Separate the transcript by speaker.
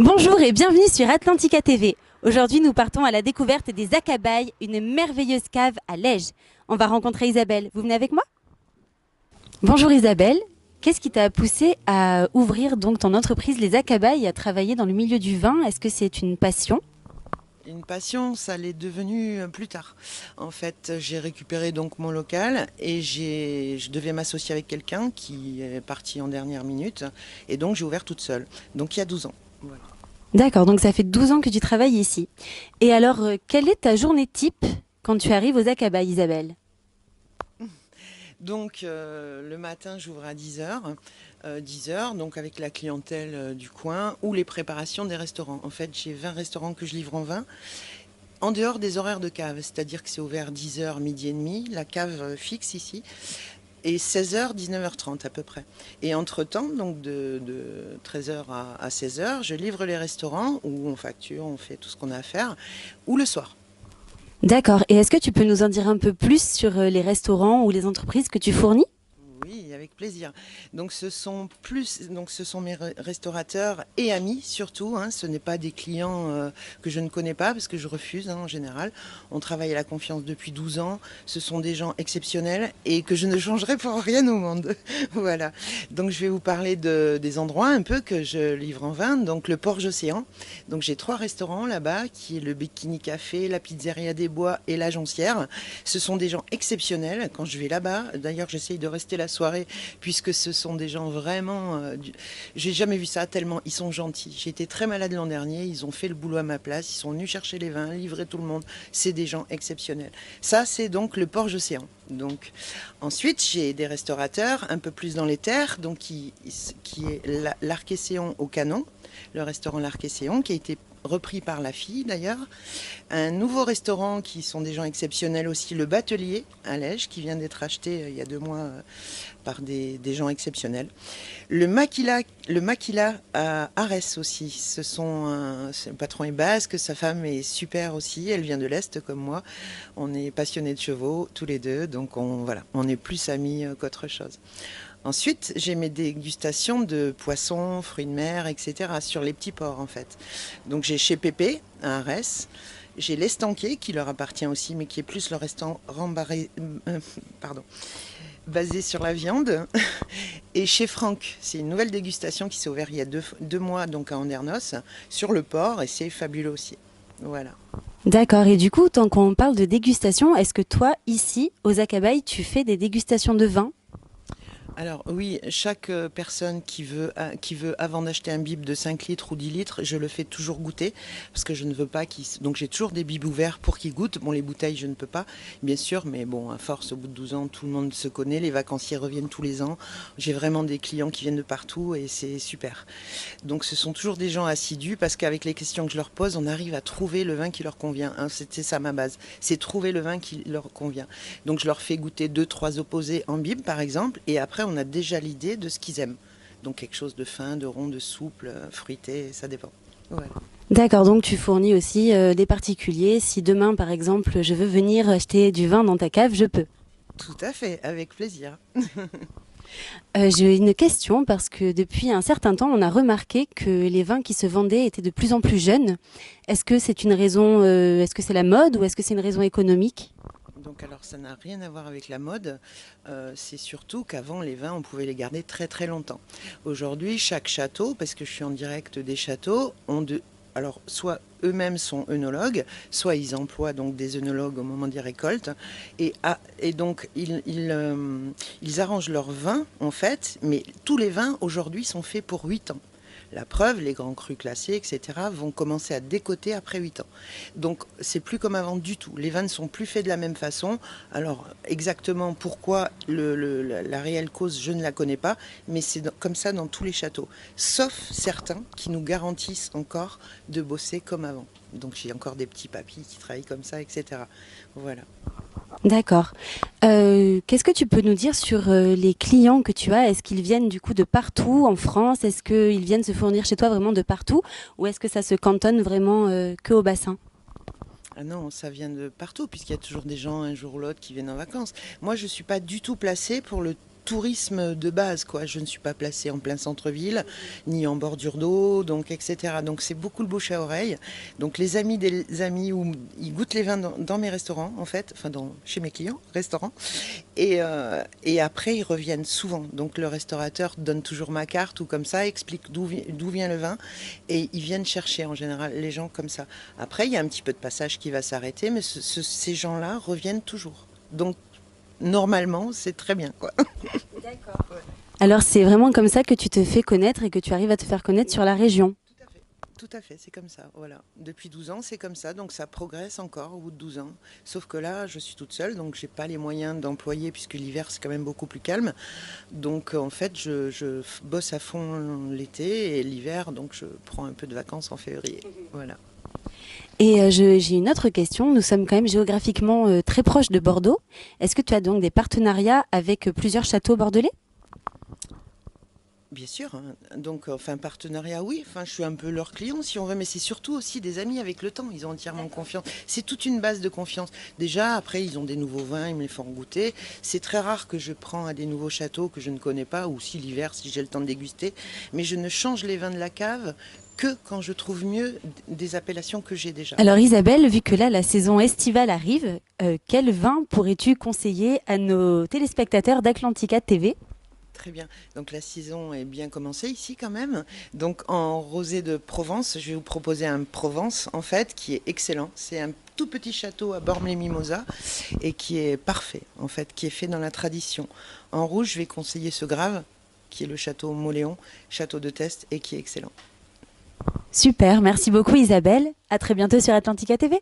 Speaker 1: Bonjour et bienvenue sur Atlantica TV. Aujourd'hui, nous partons à la découverte des Acabailles, une merveilleuse cave à Lège. On va rencontrer Isabelle. Vous venez avec moi? Bonjour Isabelle. Qu'est-ce qui t'a poussé à ouvrir donc ton entreprise Les Acabailles et à travailler dans le milieu du vin? Est-ce que c'est une passion?
Speaker 2: Une passion, ça l'est devenu plus tard. En fait, j'ai récupéré donc mon local et je devais m'associer avec quelqu'un qui est parti en dernière minute et donc j'ai ouvert toute seule. Donc il y a 12 ans. Voilà.
Speaker 1: D'accord, donc ça fait 12 ans que tu travailles ici. Et alors, quelle est ta journée type quand tu arrives aux Acabailles, Isabelle?
Speaker 2: Donc le matin, j'ouvre à 10 heures, donc avec la clientèle du coin ou les préparations des restaurants. En fait, j'ai 20 restaurants que je livre en vin. En dehors des horaires de cave, c'est-à-dire que c'est ouvert 10 heures, midi et demi, la cave fixe ici, et 16 heures, 19h30 à peu près. Et entre-temps, donc de 13 heures à 16 heures, je livre les restaurants où on facture, on fait tout ce qu'on a à faire, ou le soir.
Speaker 1: D'accord, et est-ce que tu peux nous en dire un peu plus sur les restaurants ou les entreprises que tu fournis?
Speaker 2: Oui, avec plaisir. Donc ce sont mes restaurateurs et amis surtout, hein. Ce n'est pas des clients que je ne connais pas parce que je refuse, hein, en général. On travaille à la confiance depuis 12 ans. Ce sont des gens exceptionnels et que je ne changerai pour rien au monde. Voilà. Donc je vais vous parler des endroits un peu que je livre en vin. Donc le Porge Océan. Donc j'ai 3 restaurants là-bas qui est le Bikini Café, la Pizzeria des Bois et la Joncière. Ce sont des gens exceptionnels. Quand je vais là-bas, d'ailleurs j'essaye de rester la soirée puisque ce sont des gens vraiment j'ai jamais vu ça tellement ils sont gentils. J'ai été très malade l'an dernier, ils ont fait le boulot à ma place, ils sont venus chercher les vins, livrer tout le monde. C'est des gens exceptionnels. Ça c'est donc le Porge Océan. Donc ensuite j'ai des restaurateurs un peu plus dans les terres, donc qui est l'Arc-et-Séon au Canon, le restaurant l'Arc-et-Séon qui a été repris par la fille d'ailleurs. Un nouveau restaurant qui sont des gens exceptionnels aussi, le Batelier à Lège, qui vient d'être acheté il y a 2 mois par des gens exceptionnels. Le Maquila à Arès aussi. Le patron est basque, sa femme est super aussi, elle vient de l'Est comme moi. On est passionnés de chevaux tous les deux, donc voilà, on est plus amis qu'autre chose. Ensuite, j'ai mes dégustations de poissons, fruits de mer, etc. sur les petits ports en fait. Donc j'ai chez Pépé à Arès. J'ai l'Estanquet qui leur appartient aussi, mais qui est plus le restaurant pardon, basé sur la viande. Et chez Franck, c'est une nouvelle dégustation qui s'est ouverte il y a 2 mois, donc à Andernos, sur le port, et c'est fabuleux aussi. Voilà.
Speaker 1: D'accord, et du coup, tant qu'on parle de dégustation, est-ce que toi, ici, aux Acabailles, tu fais des dégustations de vin?
Speaker 2: Alors oui, chaque personne qui veut avant d'acheter un bib de 5 litres ou 10 litres, je le fais toujours goûter parce que je ne veux pas qu'il... Donc j'ai toujours des bibs ouverts pour qu'ils goûtent. Bon, les bouteilles, je ne peux pas, bien sûr, mais bon, à force, au bout de 12 ans, tout le monde se connaît. Les vacanciers reviennent tous les ans. J'ai vraiment des clients qui viennent de partout et c'est super. Donc ce sont toujours des gens assidus parce qu'avec les questions que je leur pose, on arrive à trouver le vin qui leur convient, hein. C'est ça ma base, c'est trouver le vin qui leur convient. Donc je leur fais goûter 2, 3 opposés en bib par exemple, et après on a déjà l'idée de ce qu'ils aiment. Donc quelque chose de fin, de rond, de souple, fruité, ça dépend. Voilà.
Speaker 1: D'accord, donc tu fournis aussi des particuliers. Si demain, par exemple, je veux venir acheter du vin dans ta cave, je peux.
Speaker 2: Tout à fait, avec plaisir.
Speaker 1: J'ai une question parce que depuis un certain temps, on a remarqué que les vins qui se vendaient étaient de plus en plus jeunes. Est-ce que c'est une raison, est-ce que c'est la mode ou est-ce que c'est une raison économique?
Speaker 2: Donc alors ça n'a rien à voir avec la mode, c'est surtout qu'avant les vins on pouvait les garder très très longtemps. Aujourd'hui chaque château, parce que je suis en direct des châteaux, alors soit eux-mêmes sont œnologues, soit ils emploient donc des œnologues au moment des récoltes, et donc ils arrangent leurs vins en fait, mais tous les vins aujourd'hui sont faits pour 8 ans. La preuve, les grands crus classés, etc., vont commencer à décoter après 8 ans. Donc, c'est plus comme avant du tout. Les vins ne sont plus faits de la même façon. Alors, exactement pourquoi la réelle cause, je ne la connais pas, mais c'est comme ça dans tous les châteaux. Sauf certains qui nous garantissent encore de bosser comme avant. Donc, j'ai encore des petits papis qui travaillent comme ça, etc. Voilà.
Speaker 1: D'accord. Qu'est-ce que tu peux nous dire sur les clients que tu as? Est-ce qu'ils viennent du coup de partout en France? Est-ce qu'ils viennent se fournir chez toi vraiment de partout? Ou est-ce que ça se cantonne vraiment que au bassin?
Speaker 2: Ah non, ça vient de partout, puisqu'il y a toujours des gens un jour ou l'autre qui viennent en vacances. Moi, je ne suis pas du tout placée pour tourisme de base, quoi. Je ne suis pas placée en plein centre-ville, ni en bordure d'eau, donc etc. Donc c'est beaucoup le bouche à oreille. Donc les amis des amis, où ils goûtent les vins dans mes restaurants, en fait, enfin chez mes clients, restaurants. Et après, ils reviennent souvent. Donc le restaurateur donne toujours ma carte ou comme ça, explique d'où vient le vin. Et ils viennent chercher en général les gens comme ça. Après, il y a un petit peu de passage qui va s'arrêter, mais ces gens-là reviennent toujours. Donc normalement, c'est très bien, quoi.
Speaker 1: D'accord. Ouais. Alors c'est vraiment comme ça que tu te fais connaître et que tu arrives à te faire connaître sur la région.
Speaker 2: Tout à fait, c'est comme ça, voilà. Depuis 12 ans, c'est comme ça, donc ça progresse encore au bout de 12 ans. Sauf que là, je suis toute seule, donc j'ai pas les moyens d'employer, puisque l'hiver, c'est quand même beaucoup plus calme. Donc en fait, je bosse à fond l'été et l'hiver, donc je prends un peu de vacances en février. Voilà.
Speaker 1: Et j'ai une autre question. Nous sommes quand même géographiquement très proches de Bordeaux. Est-ce que tu as donc des partenariats avec plusieurs châteaux bordelais?
Speaker 2: Bien sûr, hein. Donc enfin partenariat, oui, enfin je suis un peu leur client si on veut, mais c'est surtout aussi des amis avec le temps, ils ont entièrement confiance. C'est toute une base de confiance. Déjà, après, ils ont des nouveaux vins, ils me les font goûter. C'est très rare que je prends à des nouveaux châteaux que je ne connais pas, ou si l'hiver, si j'ai le temps de déguster, mais je ne change les vins de la cave que quand je trouve mieux des appellations que j'ai déjà.
Speaker 1: Alors Isabelle, vu que là la saison estivale arrive, quel vin pourrais-tu conseiller à nos téléspectateurs d'Atlantica TV?
Speaker 2: Très bien. Donc la saison est bien commencée ici quand même. Donc en rosé de Provence, je vais vous proposer un Provence en fait qui est excellent. C'est un tout petit château à Bormes-les-Mimosas et qui est parfait en fait, qui est fait dans la tradition. En rouge, je vais conseiller ce Grave qui est le château Mauléon, château de Teste et qui est excellent.
Speaker 1: Super, merci beaucoup Isabelle. À très bientôt sur Atlantica TV.